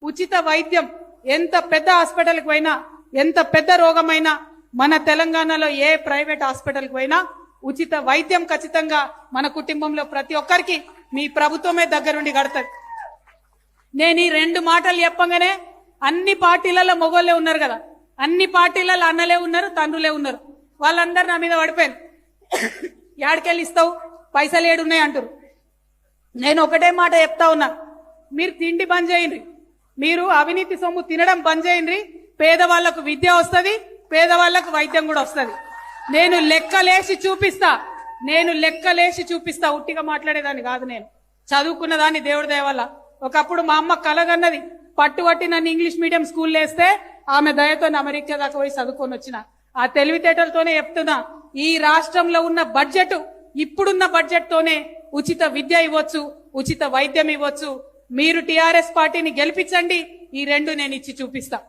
ఉచిత వైద్యం ఎంత పెద్ద హాస్పిటల్కి పోయినా ఎంత పెద్ద రోగమైనా మన తెలంగాణలో ఏ ప్రైవేట్ హాస్పిటల్కి పోయినా ఉచిత వైద్యం ఖచ్చితంగా మన కుటుంబంలో ప్రతి ఒక్కరికి మీ ప్రభుత్వమే దగ్గరుండి కడతది. నేను ఈ రెండు మాటలు చెప్పగానే అన్ని పార్టీలలో మొగోళ్ళే ఉన్నారు కదా, అన్ని పార్టీలలో అన్నలే ఉన్నారు, తండ్రులే ఉన్నారు. వాళ్ళందరూ నా మీద పడిపోయారు. యాడికెళ్ళి ఇస్తావు, పైసలు ఏడున్నాయి అంటారు. నేను ఒకటే మాట చెప్తా ఉన్నా, మీరు తిండి బంద్ చేయండి, మీరు అవినీతి సొమ్ము తినడం బంద్ చేయండి. పేదవాళ్లకు విద్య వస్తుంది, పేదవాళ్లకు వైద్యం కూడా వస్తుంది. నేను లెక్కలేసి చూపిస్తా, ఉట్టిగా మాట్లాడేదాన్ని కాదు. నేను చదువుకున్న దాన్ని దేవుడి దయ వల్ల. ఒకప్పుడు మా అమ్మ కలగన్నది పట్టుబట్టి నన్ను ఇంగ్లీష్ మీడియం స్కూల్ వేస్తే ఆమె దయతో అమెరికా దాకా పోయి చదువుకొని వచ్చిన. ఆ తెలివితేటలతోనే చెప్తున్నా, ఈ రాష్ట్రంలో ఉన్న బడ్జెట్ ఇప్పుడున్న బడ్జెట్ తోనే ఉచిత విద్య ఇవ్వచ్చు, ఉచిత వైద్యం ఇవ్వచ్చు. మీరు టిఆర్ఎస్ పార్టీని గెలిపించండి, ఈ రెండు నేను ఇచ్చి చూపిస్తా.